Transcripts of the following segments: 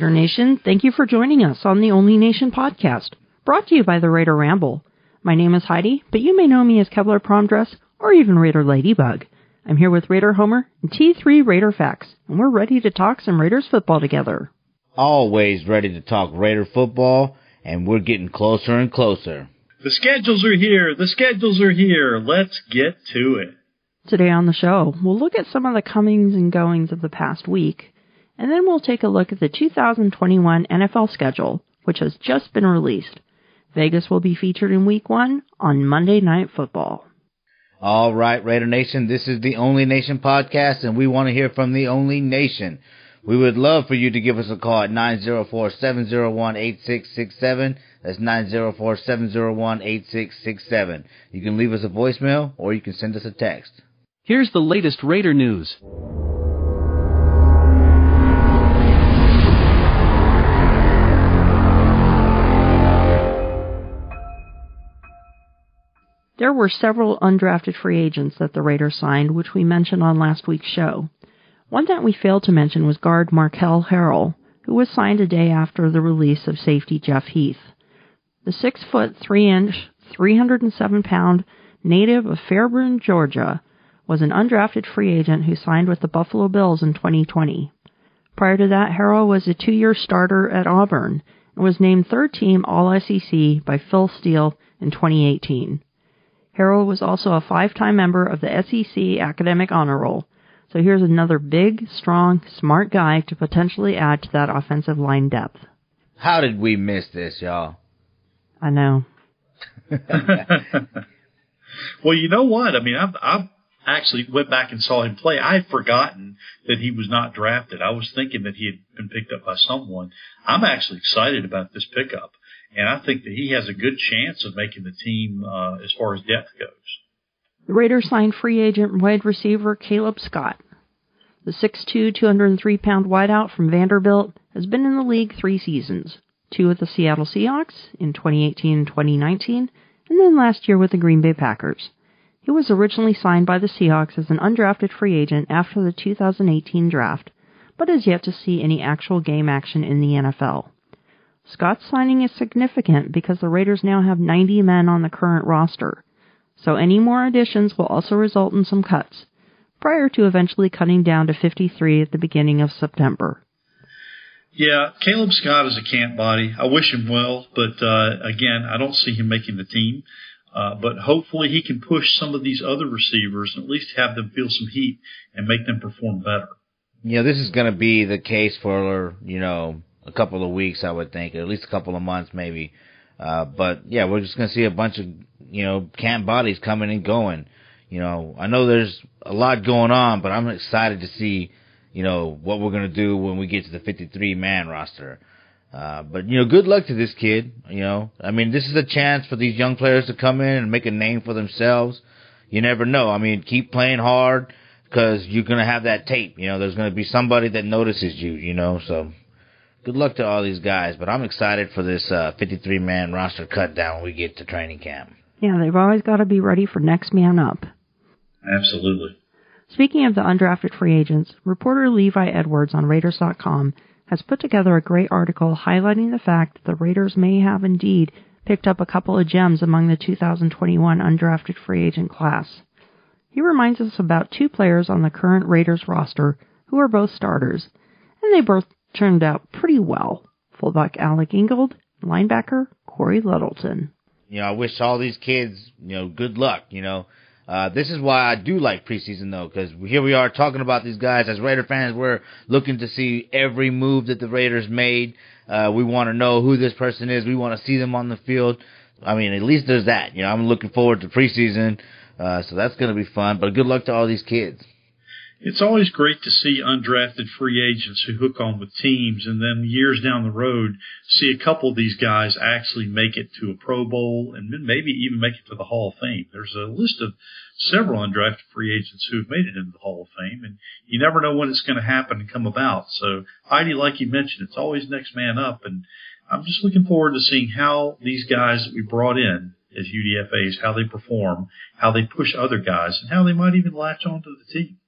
Raider Nation, thank you for joining us on the Only Nation podcast, brought to you by the Raider Ramble. My name is Heidi, but you may know me as Kevlar Prom Dress or even Raider Ladybug. I'm here with Raider Homer and T3 Raider Facts, and we're ready to talk some Raiders football together. Always ready to talk Raider football, and we're getting closer and closer. The schedules are here. The schedules are here. Let's get to it. Today on the show, we'll look at some of the comings and goings of the past week, and then we'll take a look at the 2021 NFL schedule, which has just been released. Vegas will be featured in Week 1 on Monday Night Football. All right, Raider Nation, this is the Only Nation podcast, and we want to hear from the Only Nation. We would love for you to give us a call at 904-701-8667. That's 904-701-8667. You can leave us a voicemail, or you can send us a text. Here's the latest Raider news. There were several undrafted free agents that the Raiders signed, which we mentioned on last week's show. One that we failed to mention was guard Markel Harrell, who was signed a day after the release of safety Jeff Heath. The 6'3", 307-pound native of Fairburn, Georgia, was an undrafted free agent who signed with the Buffalo Bills in 2020. Prior to that, Harrell was a 2-year starter at Auburn and was named third-team All-SEC by Phil Steele in 2018. Harrell was also a 5-time member of the SEC Academic Honor Roll, so here's another big, strong, smart guy to potentially add to that offensive line depth. How did we miss this, y'all? I know. Well, you know what? I mean, I've actually went back and saw him play. I had forgotten that he was not drafted. I was thinking that he had been picked up by someone. I'm actually excited about this pickup, and I think that he has a good chance of making the team as far as depth goes. The Raiders signed free agent wide receiver Caleb Scott. The 6'2", 203-pound wideout from Vanderbilt has been in the league 3 seasons, 2 with the Seattle Seahawks in 2018 and 2019, and then last year with the Green Bay Packers. He was originally signed by the Seahawks as an undrafted free agent after the 2018 draft, but has yet to see any actual game action in the NFL. Scott's signing is significant because the Raiders now have 90 men on the current roster, so any more additions will also result in some cuts, prior to eventually cutting down to 53 at the beginning of September. Yeah, Caleb Scott is a camp body. I wish him well, but again, I don't see him making the team. But hopefully he can push some of these other receivers and at least have them feel some heat and make them perform better. You know, this is going to be the case for, a couple of weeks, I would think, or at least a couple of months maybe. But, yeah, we're just going to see a bunch of, camp bodies coming and going. I know there's a lot going on, but I'm excited to see, what we're going to do when we get to the 53-man roster. But, good luck to this kid, I mean, this is a chance for these young players to come in and make a name for themselves. You never know. I mean, keep playing hard because you're going to have that tape. There's going to be somebody that notices you, so good luck to all these guys. But I'm excited for this 53-man roster cut down when we get to training camp. Yeah, they've always got to be ready for next man up. Absolutely. Speaking of the undrafted free agents, reporter Levi Edwards on Raiders.com has put together a great article highlighting the fact that the Raiders may have indeed picked up a couple of gems among the 2021 undrafted free agent class. He reminds us about 2 players on the current Raiders roster who are both starters, and they both turned out pretty well. Fullback Alec Ingold, linebacker Corey Littleton. I wish all these kids, good luck, This is why I do like preseason, though, because here we are talking about these guys. As Raider fans, we're looking to see every move that the Raiders made. We want to know who this person is. We want to see them on the field. I mean, at least there's that. I'm looking forward to preseason, so that's going to be fun. But good luck to all these kids. It's always great to see undrafted free agents who hook on with teams and then years down the road see a couple of these guys actually make it to a Pro Bowl and then maybe even make it to the Hall of Fame. There's a list of several undrafted free agents who have made it into the Hall of Fame, and you never know when it's going to happen and come about. So, Heidi, like you mentioned, it's always next man up, and I'm just looking forward to seeing how these guys that we brought in as UDFAs, how they perform, how they push other guys, and how they might even latch onto the team.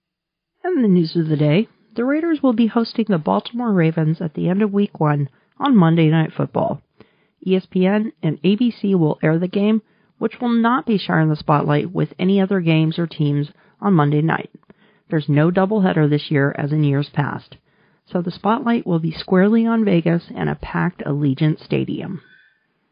And the news of the day, the Raiders will be hosting the Baltimore Ravens at the end of Week 1 on Monday Night Football. ESPN and ABC will air the game, which will not be sharing the spotlight with any other games or teams on Monday night. There's no doubleheader this year as in years past, so the spotlight will be squarely on Vegas and a packed Allegiant Stadium.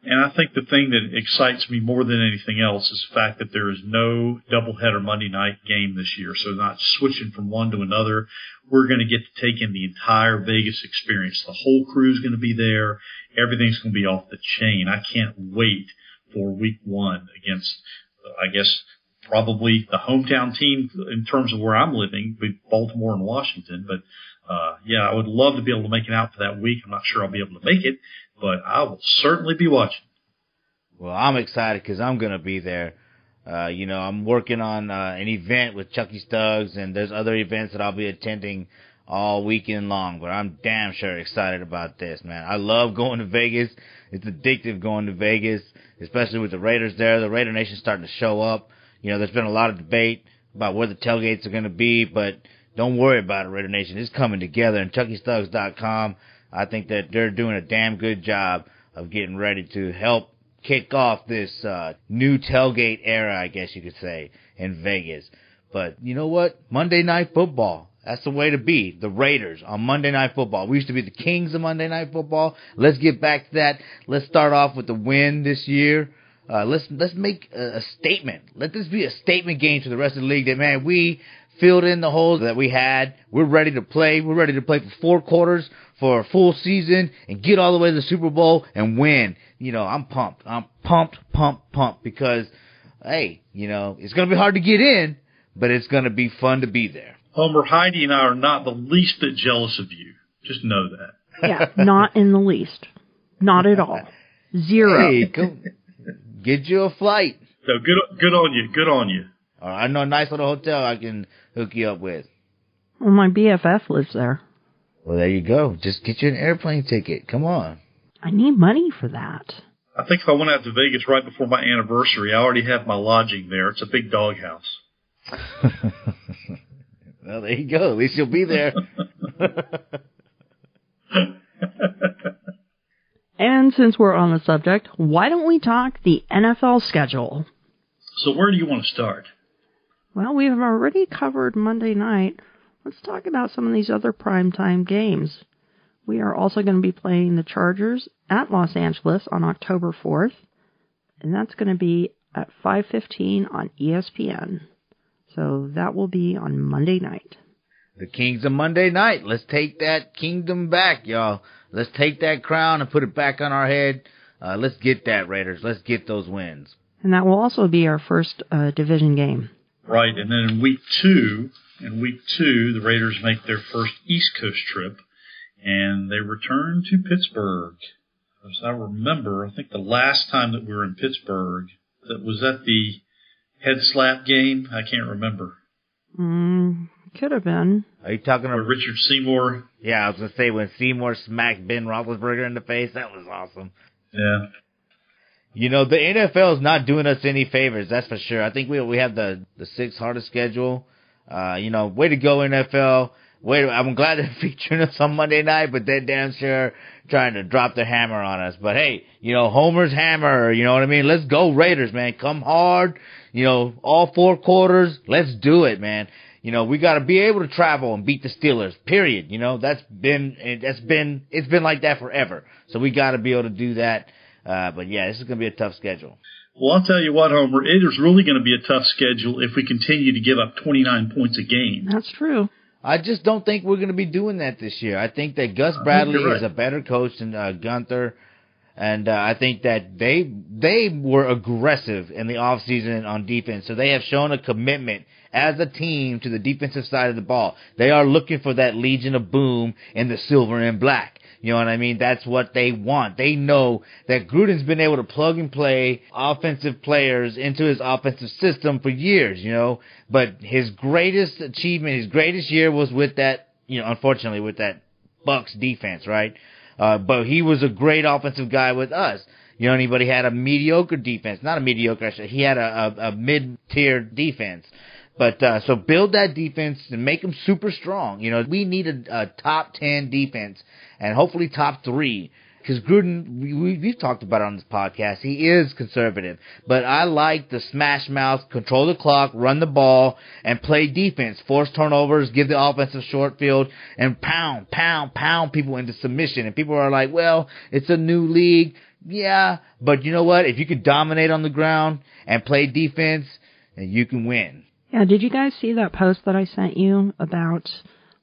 And I think the thing that excites me more than anything else is the fact that there is no doubleheader Monday night game this year. So not switching from one to another. We're going to get to take in the entire Vegas experience. The whole crew's going to be there. Everything's going to be off the chain. I can't wait for Week 1 against, I guess, probably the hometown team in terms of where I'm living, Baltimore and Washington. But, I would love to be able to make it out for that week. I'm not sure I'll be able to make it, but I will certainly be watching. Well, I'm excited because I'm going to be there. I'm working on an event with Chucky Stuggs, and there's other events that I'll be attending all weekend long, but I'm damn sure excited about this, man. I love going to Vegas. It's addictive going to Vegas, especially with the Raiders there. The Raider Nation's starting to show up. There's been a lot of debate about where the tailgates are going to be, but don't worry about it, Raider Nation. It's coming together, and ChuckyStuggs.com, I think that they're doing a damn good job of getting ready to help kick off this new tailgate era, I guess you could say, in Vegas. But you know what? Monday Night Football. That's the way to be. The Raiders on Monday Night Football. We used to be the kings of Monday Night Football. Let's get back to that. Let's start off with the win this year. Let's make a statement. Let this be a statement game to the rest of the league that, man, we filled in the holes that we had. We're ready to play. We're ready to play for 4 quarters, for a full season, and get all the way to the Super Bowl and win. I'm pumped. I'm pumped because, hey, it's going to be hard to get in, but it's going to be fun to be there. Homer, Heidi and I are not the least bit jealous of you. Just know that. Yeah, not in the least. Not at all. Zero. Hey, come get you a flight. So good on you. Good on you. All right, I know a nice little hotel I can hook you up with. Well, my BFF lives there. Well, there you go. Just get you an airplane ticket. Come on. I need money for that. I think if I went out to Vegas right before my anniversary, I already have my lodging there. It's a big doghouse. Well, there you go. At least you'll be there. And since we're on the subject, why don't we talk the NFL schedule? So where do you want to start? Well, we have already covered Monday night. Let's talk about some of these other primetime games. We are also going to be playing the Chargers at Los Angeles on October 4th, and that's going to be at 5:15 on ESPN. So that will be on Monday night. The Kings of Monday night. Let's take that kingdom back, y'all. Let's take that crown and put it back on our head. Let's get that, Raiders. Let's get those wins. And that will also be our first division game. Right, and then in week two, the Raiders make their first East Coast trip, and they return to Pittsburgh. As I remember, I think the last time that we were in Pittsburgh, that was at the head slap game. I can't remember. Could have been. Are you talking about Richard Seymour? Yeah, I was going to say when Seymour smacked Ben Roethlisberger in the face. That was awesome. Yeah. The NFL is not doing us any favors, that's for sure. I think we have the 6th hardest schedule. Way to go, NFL. I'm glad they're featuring us on Monday night, but they're damn sure trying to drop their hammer on us. But hey, Homer's hammer, you know what I mean? Let's go Raiders, man. Come hard, all 4 quarters. Let's do it, man. We got to be able to travel and beat the Steelers, period. It's been like that forever. So we got to be able to do that. But yeah, this is going to be a tough schedule. Well, I'll tell you what, Homer, it is really going to be a tough schedule if we continue to give up 29 points a game. That's true. I just don't think we're going to be doing that this year. I think that Gus Bradley is a better coach than Gunther, and I think that they were aggressive in the offseason on defense, so they have shown a commitment as a team to the defensive side of the ball. They are looking for that Legion of Boom in the silver and black. You know what I mean? That's what they want. They know that Gruden's been able to plug and play offensive players into his offensive system for years, But his greatest achievement, his greatest year was with that, unfortunately, with that Bucks defense, right? But he was a great offensive guy with us. But he had a mediocre defense. Not a mediocre, he had a mid-tier defense But so build that defense and make them super strong. You know, we need a top 10 defense and hopefully top 3. Because Gruden, we've talked about it on this podcast, he is conservative. But I like the smash mouth, control the clock, run the ball, and play defense. Force turnovers, give the offensive short field, and pound people into submission. And people are like, well, it's a new league. Yeah, but you know what? If you could dominate on the ground and play defense, then you can win. Yeah, did you guys see that post that I sent you about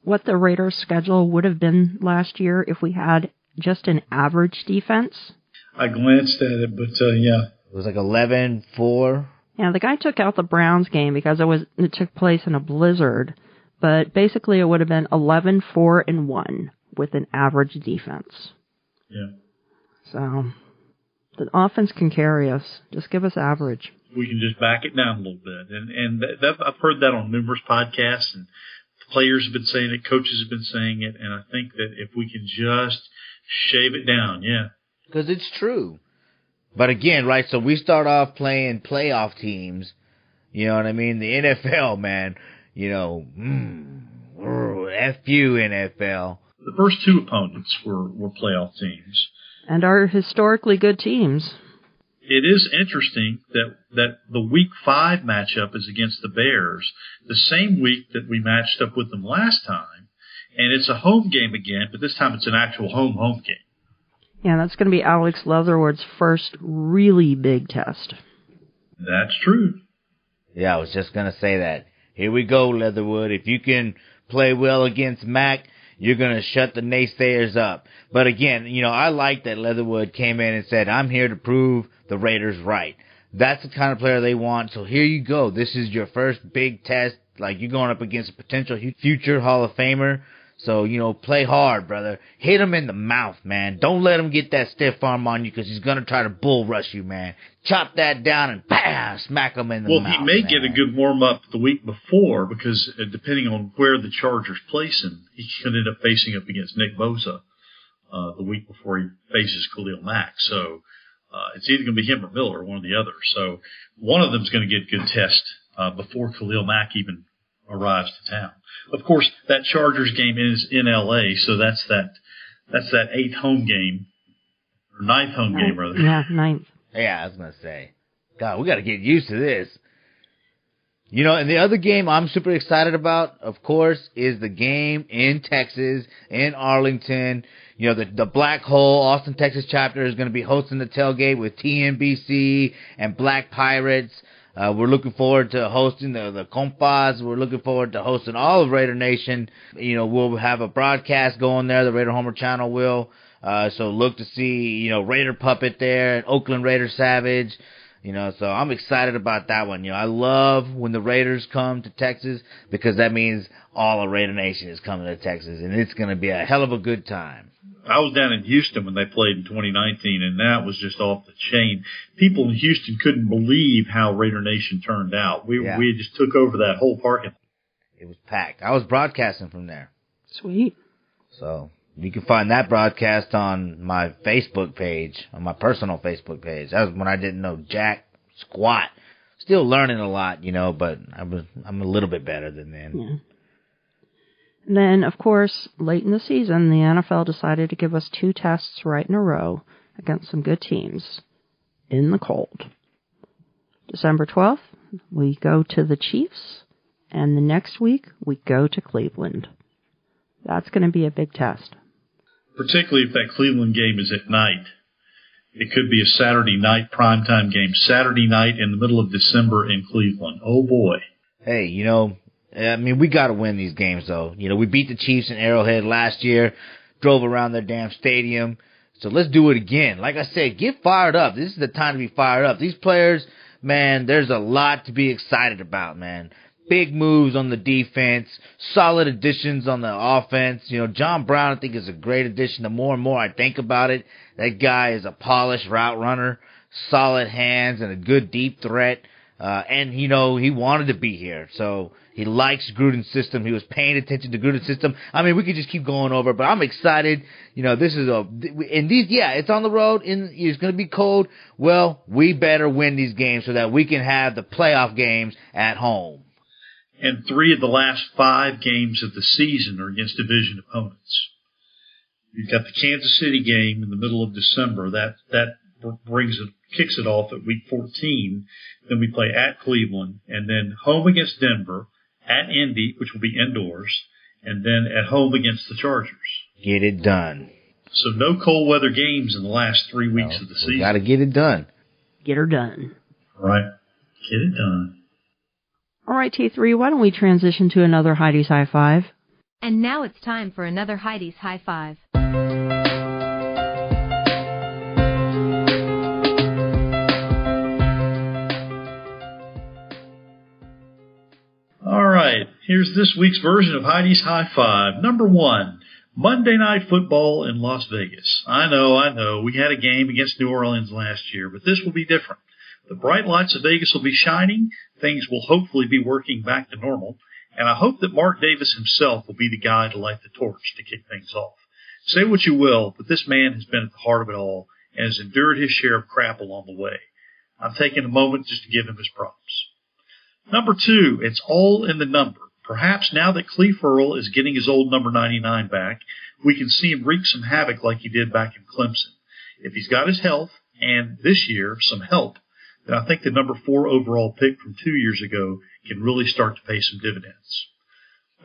what the Raiders' schedule would have been last year if we had just an average defense? I glanced at it, but yeah. It was like 11-4. Yeah, the guy took out the Browns game because it took place in a blizzard, but basically it would have been 11-4-1 with an average defense. Yeah. So the offense can carry us. Just give us average. We can just back it down a little bit. And I've heard that on numerous podcasts, and players have been saying it, coaches have been saying it, and I think that if we can just shave it down, yeah. Because it's true. But again, right, so we start off playing playoff teams, you know what I mean? The NFL, man, you know, F you, NFL. The first 2 opponents were playoff teams. And are historically good teams. It is interesting that the Week 5 matchup is against the Bears, the same week that we matched up with them last time. And it's a home game again, but this time it's an actual home game. Yeah, that's going to be Alex Leatherwood's first really big test. That's true. Yeah, I was just going to say that. Here we go, Leatherwood. If you can play well against Mac, you're going to shut the naysayers up. But again, you know, I like that Leatherwood came in and said, I'm here to prove the Raiders right. That's the kind of player they want. So here you go. This is your first big test. Like, you're going up against a potential future Hall of Famer. So, you know, play hard, brother. Hit him in the mouth, man. Don't let him get that stiff arm on you because he's going to try to bull rush you, man. Chop that down and bam, smack him in the mouth. Well, he may get a good warm-up the week before because depending on where the Chargers place him, he could end up facing up against Nick Bosa the week before he faces Khalil Mack. So it's either going to be him or Miller, one or the other. So one of them is going to get a good test before Khalil Mack even arrives to town. Of course, that Chargers game is in L.A., so that's that 8th home game, or 9th home game, rather. Yeah, 9th. Yeah, I was going to say. God, we got to get used to this. You know, and the other game I'm super excited about, of course, is the game in Texas, in Arlington. You know, the Black Hole, Austin, Texas chapter is going to be hosting the tailgate with TNBC and Black Pirates. We're looking forward to hosting the compas. We're looking forward to hosting all of Raider Nation. You know, we'll have a broadcast going there. The Raider Homer channel will. So look to see, you know, Raider Puppet there and Oakland Raider Savage. You know, so I'm excited about that one. You know, I love when the Raiders come to Texas because that means all of Raider Nation is coming to Texas, and it's going to be a hell of a good time. I was down in Houston when they played in 2019, and that was just off the chain. People in Houston couldn't believe how Raider Nation turned out. We just took over that whole parking lot. It was packed. I was broadcasting from there. Sweet. So you can find that broadcast on my Facebook page, on my personal Facebook page. That was when I didn't know jack squat. Still learning a lot, you know, but I'm a little bit better than then. Yeah. And then, of course, late in the season, the NFL decided to give us 2 tests right in a row against some good teams in the cold. December 12th, we go to the Chiefs, and the next week, we go to Cleveland. That's going to be a big test. Particularly if that Cleveland game is at night. It could be a Saturday night primetime game. Saturday night in the middle of December in Cleveland. Oh, boy. Hey, you know, I mean, we got to win these games, though. You know, we beat the Chiefs in Arrowhead last year, drove around their damn stadium. So let's do it again. Like I said, get fired up. This is the time to be fired up. These players, man, there's a lot to be excited about, man. Big moves on the defense, solid additions on the offense. You know, John Brown, I think, is a great addition. The more and more I think about it, that guy is a polished route runner, solid hands, and a good deep threat. And, you know, he wanted to be here. So he likes Gruden's system. He was paying attention to Gruden's system. I mean, we could just keep going over, but I'm excited. You know, this is it's on the road. It's going to be cold. Well, we better win these games so that we can have the playoff games at home. And 3 of the last 5 games of the season are against division opponents. You've got the Kansas City game in the middle of December. That kicks it off at week 14. Then we play at Cleveland, and then home against Denver, at Indy, which will be indoors, and then at home against the Chargers. Get it done. So no cold weather games in the last 3 weeks of the season. Got to get it done. Get her done. Right. Get it done. All right, T3, why don't we transition to another Heidi's High Five? And now it's time for another Heidi's High Five. All right, here's this week's version of Heidi's High Five. Number 1, Monday Night Football in Las Vegas. I know. We had a game against New Orleans last year, but this will be different. The bright lights of Vegas will be shining. Things will hopefully be working back to normal. And I hope that Mark Davis himself will be the guy to light the torch to kick things off. Say what you will, but this man has been at the heart of it all and has endured his share of crap along the way. I've taken a moment just to give him his props. Number 2, it's all in the number. Perhaps now that Cleve Earl is getting his old number 99 back, we can see him wreak some havoc like he did back in Clemson. If he's got his health, and this year some help, then I think the number 4 overall pick from 2 years ago can really start to pay some dividends.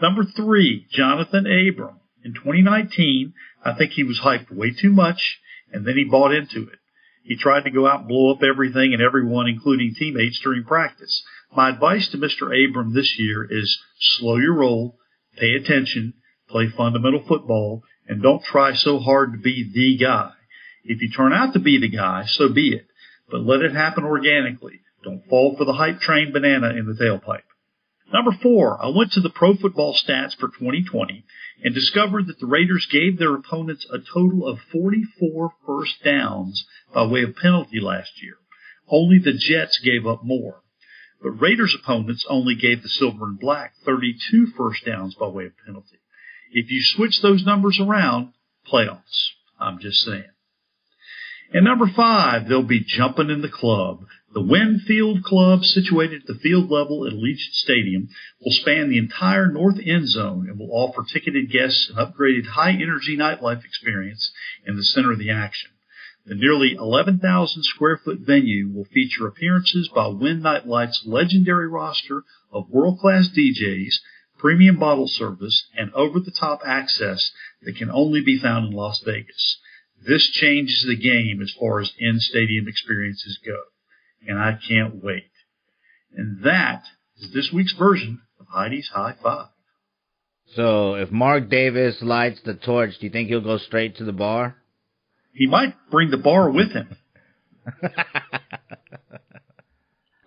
Number 3, Jonathan Abram. In 2019, I think he was hyped way too much, and then he bought into it. He tried to go out and blow up everything and everyone, including teammates, during practice. My advice to Mr. Abram this year is slow your roll, pay attention, play fundamental football, and don't try so hard to be the guy. If you turn out to be the guy, so be it. But let it happen organically. Don't fall for the hype train banana in the tailpipe. Number 4, I went to the Pro Football Stats for 2020 and discovered that the Raiders gave their opponents a total of 44 first downs by way of penalty last year. Only the Jets gave up more. But Raiders opponents only gave the Silver and Black 32 first downs by way of penalty. If you switch those numbers around, playoffs. I'm just saying. And number 5, they'll be jumping in the club. The Winfield Club, situated at the field level at Allegiant Stadium, will span the entire north end zone and will offer ticketed guests an upgraded high-energy nightlife experience in the center of the action. The nearly 11,000 square foot venue will feature appearances by Wynn Nightlight's legendary roster of world-class DJs, premium bottle service, and over-the-top access that can only be found in Las Vegas. This changes the game as far as in-stadium experiences go, and I can't wait. And that is this week's version of Heidi's High Five. So if Mark Davis lights the torch, do you think he'll go straight to the bar? He might bring the bar with him.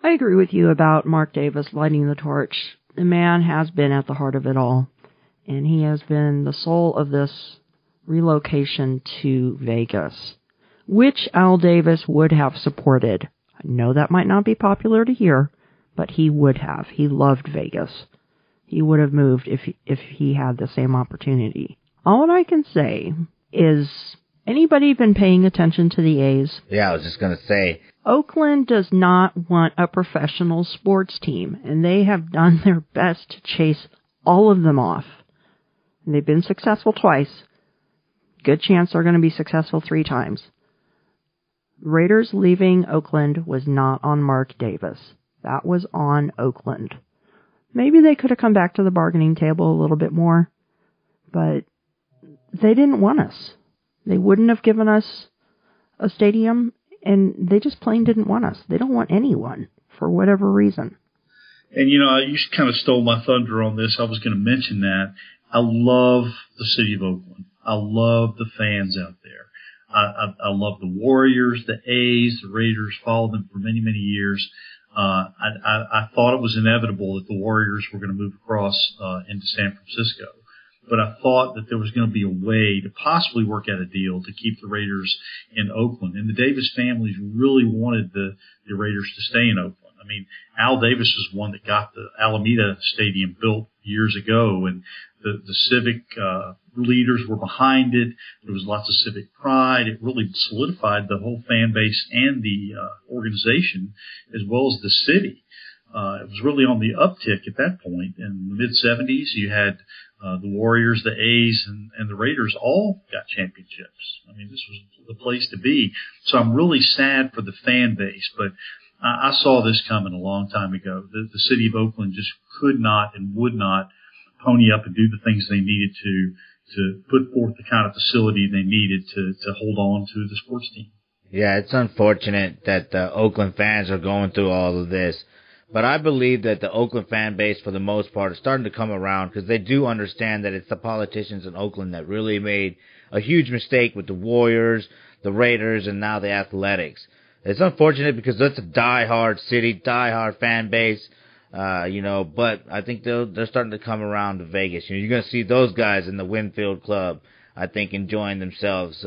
I agree with you about Mark Davis lighting the torch. The man has been at the heart of it all, and he has been the soul of this relocation to Vegas, which Al Davis would have supported. I know that might not be popular to hear, but he would have. He loved Vegas. He would have moved if he had the same opportunity. All I can say is, anybody been paying attention to the A's? Yeah, I was just going to say. Oakland does not want a professional sports team, and they have done their best to chase all of them off. And they've been successful twice. Good chance they're going to be successful 3 times. Raiders leaving Oakland was not on Mark Davis. That was on Oakland. Maybe they could have come back to the bargaining table a little bit more, but they didn't want us. They wouldn't have given us a stadium, and they just plain didn't want us. They don't want anyone, for whatever reason. And, you kind of stole my thunder on this. I was going to mention that. I love the city of Oakland. I love the fans out there. I love the Warriors, the A's, the Raiders, followed them for many, many years. I thought it was inevitable that the Warriors were going to move across into San Francisco. But I thought that there was going to be a way to possibly work out a deal to keep the Raiders in Oakland. And the Davis families really wanted the Raiders to stay in Oakland. I mean, Al Davis was one that got the Alameda Stadium built years ago, and the civic leaders were behind it. There was lots of civic pride. It really solidified the whole fan base and the organization, as well as the city. It was really on the uptick at that point. In the mid-'70s, you had the Warriors, the A's, and the Raiders all got championships. I mean, this was the place to be. So I'm really sad for the fan base, but I saw this coming a long time ago. The city of Oakland just could not and would not pony up and do the things they needed to put forth the kind of facility they needed to hold on to the sports team. Yeah, it's unfortunate that the Oakland fans are going through all of this. But I believe that the Oakland fan base, for the most part, is starting to come around because they do understand that it's the politicians in Oakland that really made a huge mistake with the Warriors, the Raiders, and now the Athletics. It's unfortunate because that's a die-hard city, die-hard fan base, but I think they're starting to come around to Vegas. You're going to see those guys in the Winfield Club, I think, enjoying themselves.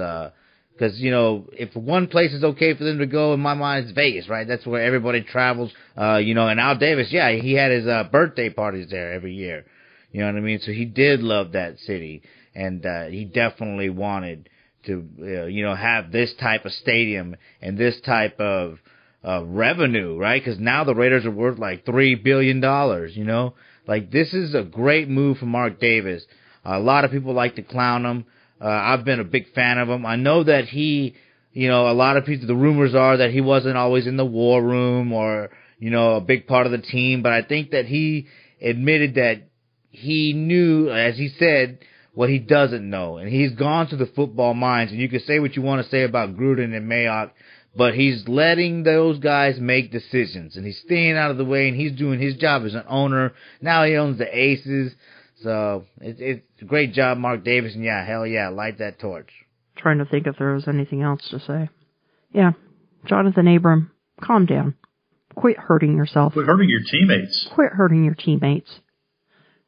Because, if one place is okay for them to go, in my mind, it's Vegas, right? That's where everybody travels. And Al Davis, yeah, he had his birthday parties there every year. You know what I mean? So he did love that city. And he definitely wanted to, have this type of stadium and this type of revenue, right? Because now the Raiders are worth like $3 billion, Like, this is a great move for Mark Davis. A lot of people like to clown him. I've been a big fan of him. I know that he, a lot of people, the rumors are that he wasn't always in the war room or, a big part of the team, but I think that he admitted that he knew, as he said, what he doesn't know. And he's gone to the football minds, and you can say what you want to say about Gruden and Mayock, but he's letting those guys make decisions, and he's staying out of the way, and he's doing his job as an owner. Now he owns the Aces. So it's a great job, Mark Davis, and hell yeah, light that torch. Trying to think if there was anything else to say. Yeah, Jonathan Abram, calm down. Quit hurting yourself. Quit hurting your teammates. Quit hurting your teammates.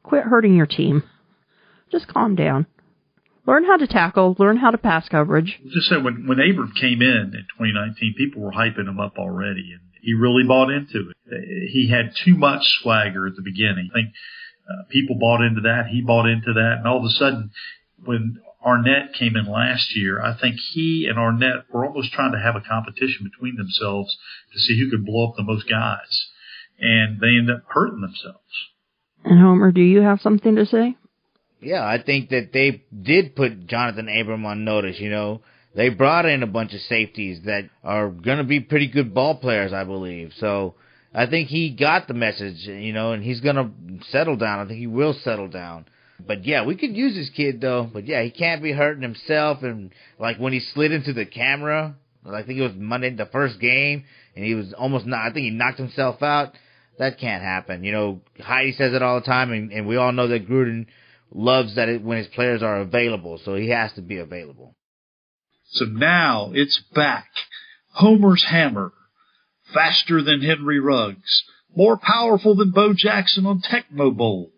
Quit hurting your team. Just calm down. Learn how to tackle. Learn how to pass coverage. Just say when Abram came in 2019, people were hyping him up already, and he really bought into it. He had too much swagger at the beginning. I think people bought into that. He bought into that. And all of a sudden, when Arnett came in last year, I think he and Arnett were almost trying to have a competition between themselves to see who could blow up the most guys. And they ended up hurting themselves. And Homer, do you have something to say? Yeah, I think that they did put Jonathan Abram on notice, They brought in a bunch of safeties that are going to be pretty good ball players, I believe. So I think he got the message, and he's going to settle down. I think he will settle down. But, yeah, we could use this kid, though. But, yeah, he can't be hurting himself. And, like, when he slid into the camera, I think it was Monday, the first game, and he was almost not, I think he knocked himself out. That can't happen. Heidi says it all the time, and we all know that Gruden loves that when his players are available. So he has to be available. So now it's back. Homer's hammer. Faster than Henry Ruggs, more powerful than Bo Jackson on Tecmo Bowl,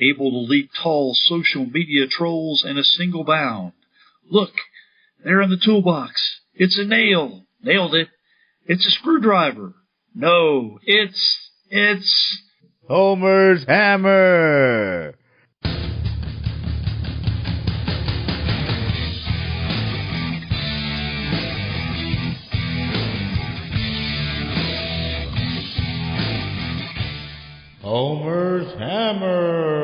able to leap tall social media trolls in a single bound. Look, there in the toolbox. It's a nail. Nailed it. It's a screwdriver. No, it's Homer's hammer. Homer's hammer.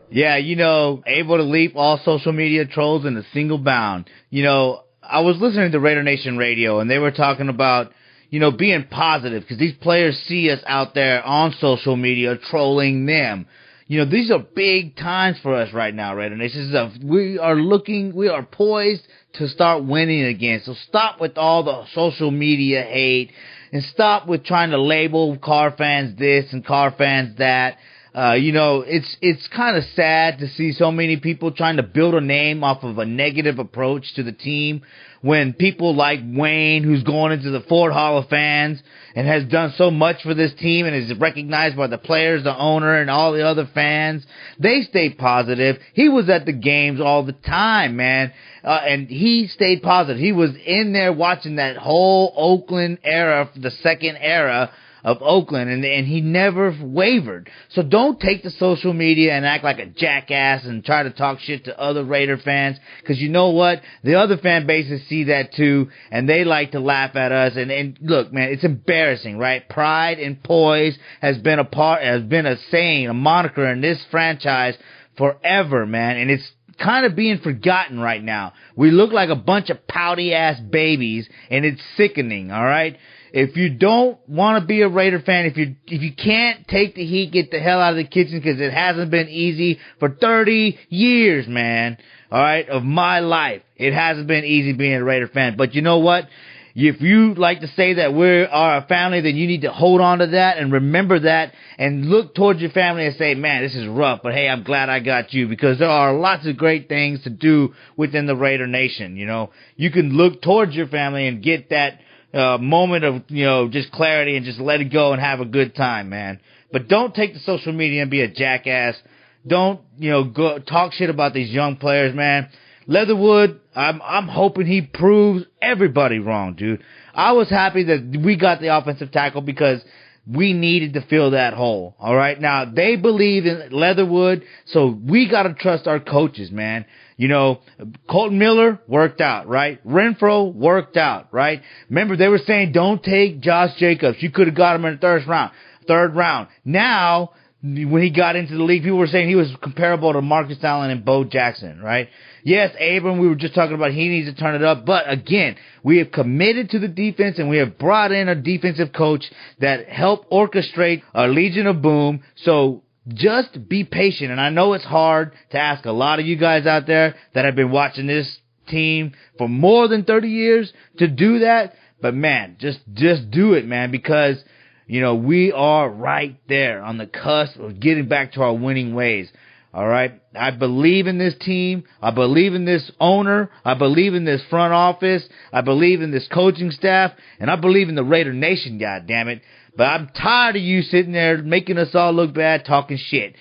Yeah, able to leap all social media trolls in a single bound. I was listening to Raider Nation Radio, and they were talking about, being positive, because these players see us out there on social media trolling them. These are big times for us right now, Raider Nation. We are poised to start winning again. So stop with all the social media hate. And stop with trying to label car fans this and car fans that. It's kind of sad to see so many people trying to build a name off of a negative approach to the team when people like Wayne, who's going into the Ford Hall of Fans and has done so much for this team and is recognized by the players, the owner, and all the other fans, they stay positive. He was at the games all the time, man. And he stayed positive. He was in there watching that whole Oakland era, the second era, of Oakland, and he never wavered. So don't take the social media and act like a jackass and try to talk shit to other Raider fans, because you know what? The other fan bases see that too, and they like to laugh at us. And look, man, it's embarrassing, right? Pride and poise has been a saying, a moniker in this franchise forever, man, and it's kind of being forgotten right now. We look like a bunch of pouty ass babies, and it's sickening. All right, if you don't want to be a Raider fan, if you can't take the heat, get the hell out of the kitchen, because it hasn't been easy for 30 years, man. All right, of my life, it hasn't been easy being a Raider fan. But you know what? If you like to say that we are a family, then you need to hold on to that and remember that and look towards your family and say, man, this is rough, but hey, I'm glad I got you, because there are lots of great things to do within the Raider Nation. You know, you can look towards your family and get that moment of, you know, just clarity and just let it go and have a good time, man. But don't take to social media and be a jackass. Don't, you know, go talk shit about these young players, man. Leatherwood, I'm hoping he proves everybody wrong, dude. I was happy that we got the offensive tackle because we needed to fill that hole. All right, now they believe in Leatherwood, so we got to trust our coaches, man. You know, Colton Miller worked out, right? Renfro worked out, right? Remember, they were saying don't take Josh Jacobs. You could have got him in the third round. Now, when he got into the league, people were saying he was comparable to Marcus Allen and Bo Jackson, right? Yes, Abram, we were just talking about he needs to turn it up. But again, we have committed to the defense, and we have brought in a defensive coach that helped orchestrate a Legion of Boom. So just be patient. And I know it's hard to ask a lot of you guys out there that have been watching this team for more than 30 years to do that. But man, just do it, man, because you know, we are right there on the cusp of getting back to our winning ways. All right. I believe in this team. I believe in this owner. I believe in this front office. I believe in this coaching staff. And I believe in the Raider Nation, goddammit. But I'm tired of you sitting there making us all look bad, talking shit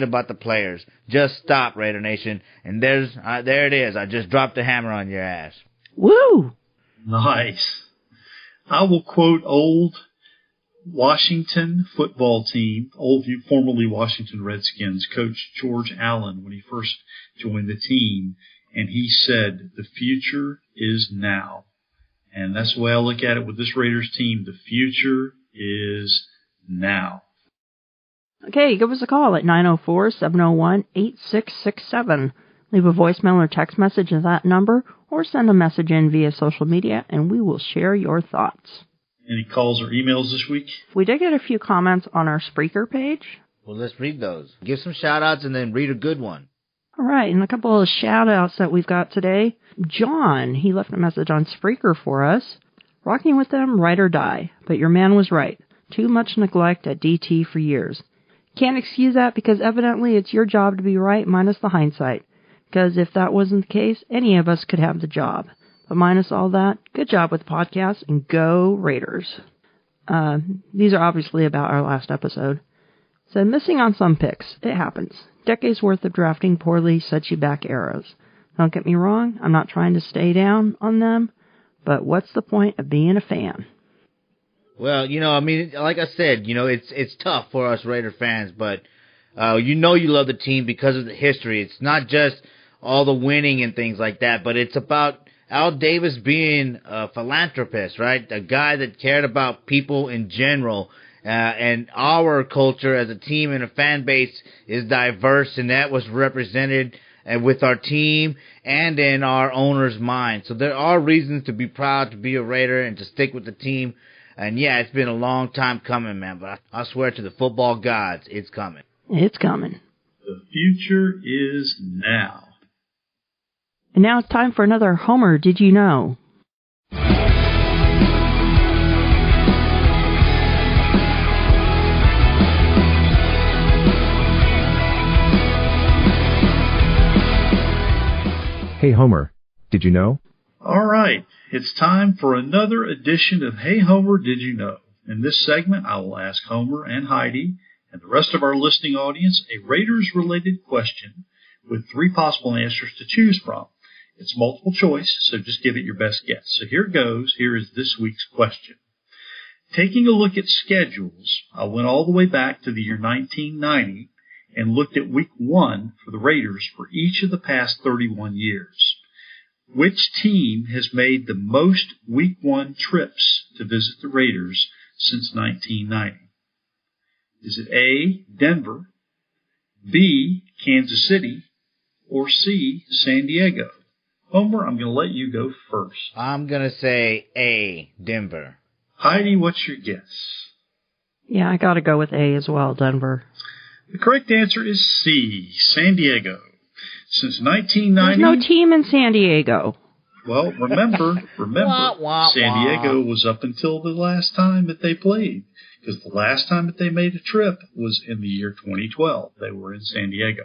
about the players. Just stop, Raider Nation. And there it is. I just dropped the hammer on your ass. Woo! Nice. I will quote old Washington football team, formerly Washington Redskins, Coach George Allen, when he first joined the team, and he said, the future is now. And that's the way I look at it with this Raiders team. The future is now. Okay, give us a call at 904-701-8667. Leave a voicemail or text message at that number, or send a message in via social media, and we will share your thoughts. Any calls or emails this week? We did get a few comments on our Spreaker page. Well, let's read those. Give some shout-outs and then read a good one. All right, and a couple of shout-outs that we've got today. John, he left a message on Spreaker for us. Rocking with them, ride or die. But your man was right. Too much neglect at DT for years. Can't excuse that because evidently it's your job to be right minus the hindsight. Because if that wasn't the case, any of us could have the job. But minus all that, good job with the podcast, and go Raiders. These are obviously about our last episode. So missing on some picks. It happens. Decades worth of drafting poorly sets you back arrows. Don't get me wrong, I'm not trying to stay down on them, but what's the point of being a fan? Well, you know, I mean, like I said, you know, it's tough for us Raider fans, but you know you love the team because of the history. It's not just all the winning and things like that, but it's about Al Davis being a philanthropist, right? A guy that cared about people in general. And our culture as a team and a fan base is diverse, and that was represented with our team and in our owner's mind. So there are reasons to be proud to be a Raider and to stick with the team. And yeah, it's been a long time coming, man, but I swear to the football gods, it's coming. It's coming. The future is now. And now it's time for another Homer Did You Know? Hey Homer, did you know? All right, it's time for another edition of Hey Homer, Did You Know? In this segment, I will ask Homer and Heidi and the rest of our listening audience a Raiders-related question with 3 possible answers to choose from. It's multiple choice, so just give it your best guess. So here it goes. Here is this week's question. Taking a look at schedules, I went all the way back to the year 1990 and looked at week 1 for the Raiders for each of the past 31 years. Which team has made the most week 1 trips to visit the Raiders since 1990? Is it A, Denver, B, Kansas City, or C, San Diego? Homer, I'm going to let you go first. I'm going to say A, Denver. Heidi, what's your guess? Yeah, I got to go with A as well, Denver. The correct answer is C, San Diego. Since 1990... There's no team in San Diego. Well, remember, Wah, wah, San Diego was up until the last time that they played. Because the last time that they made a trip was in the year 2012. They were in San Diego.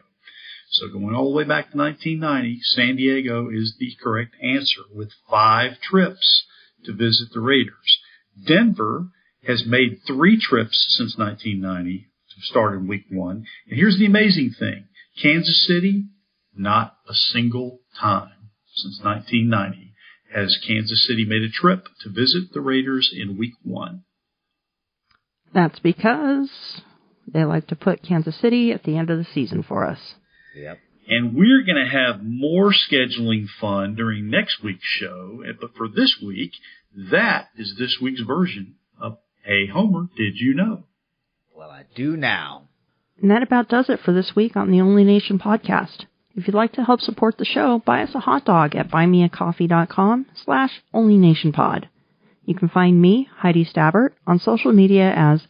So going all the way back to 1990, San Diego is the correct answer with 5 trips to visit the Raiders. Denver has made 3 trips since 1990 to start in week 1. And here's the amazing thing. Kansas City, not a single time since 1990 has Kansas City made a trip to visit the Raiders in week 1. That's because they like to put Kansas City at the end of the season for us. Yep. And we're going to have more scheduling fun during next week's show. But for this week, that is this week's version of Hey Homer, Did You Know? Well, I do now. And that about does it for this week on the Only Nation podcast. If you'd like to help support the show, buy us a hot dog at buymeacoffee.com/onlynationpod. You can find me, Heidi Stabbert, on social media as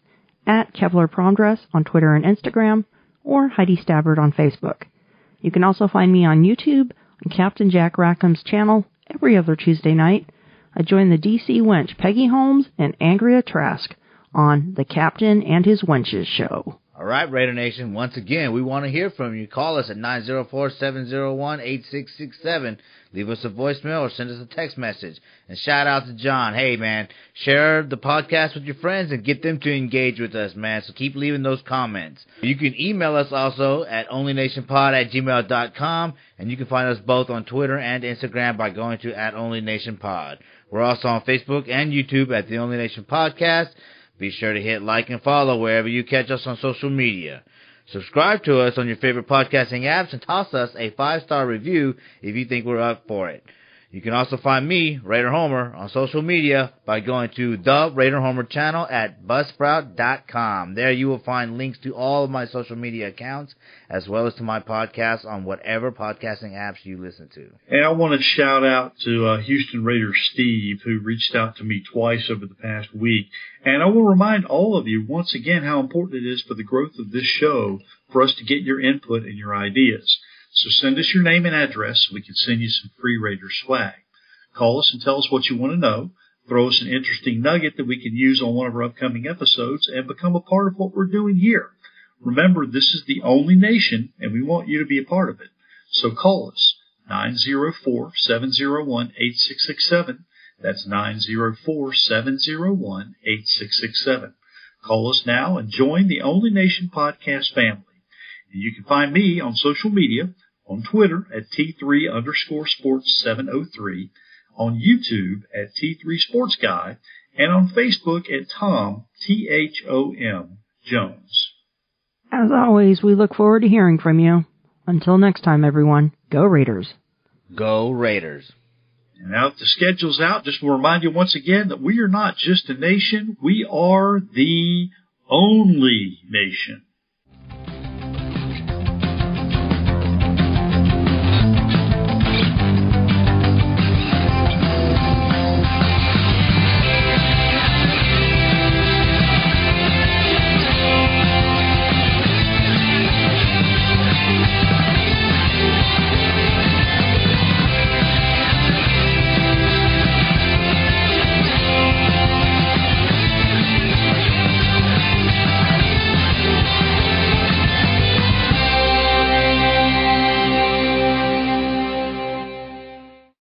@KevlarPromDress on Twitter and Instagram, or Heidi Stabbert on Facebook. You can also find me on YouTube on Captain Jack Rackham's channel every other Tuesday night. I join the DC wench Peggy Holmes and Andrea Trask on The Captain and His Wenches show. All right, Raider Nation, once again, we want to hear from you. Call us at 904-701-8667. Leave us a voicemail or send us a text message. And shout out to John. Hey, man, share the podcast with your friends and get them to engage with us, man. So keep leaving those comments. You can email us also at onlynationpod@gmail.com. And you can find us both on Twitter and Instagram by going to @onlynationpod. We're also on Facebook and YouTube at the Only Nation Podcast. Be sure to hit like and follow wherever you catch us on social media. Subscribe to us on your favorite podcasting apps and toss us a 5-star review if you think we're up for it. You can also find me, Raider Homer, on social media by going to the Raider Homer channel at buzzsprout.com. There you will find links to all of my social media accounts as well as to my podcast on whatever podcasting apps you listen to. And I want to shout out to Houston Raider Steve, who reached out to me twice over the past week. And I will remind all of you once again how important it is for the growth of this show for us to get your input and your ideas. So send us your name and address so we can send you some free Raider swag. Call us and tell us what you want to know. Throw us an interesting nugget that we can use on one of our upcoming episodes and become a part of what we're doing here. Remember, this is the Only Nation, and we want you to be a part of it. So call us, 904-701-8667. That's 904-701-8667. Call us now and join the Only Nation podcast family. And you can find me on social media, on Twitter at T3_sports703, on YouTube at T3SportsGuy, and on Facebook at Tom, Thom Jones. As always, we look forward to hearing from you. Until next time, everyone, go Raiders. Go Raiders. And now that the schedule's out, just to remind you once again that we are not just a nation, we are the only nation.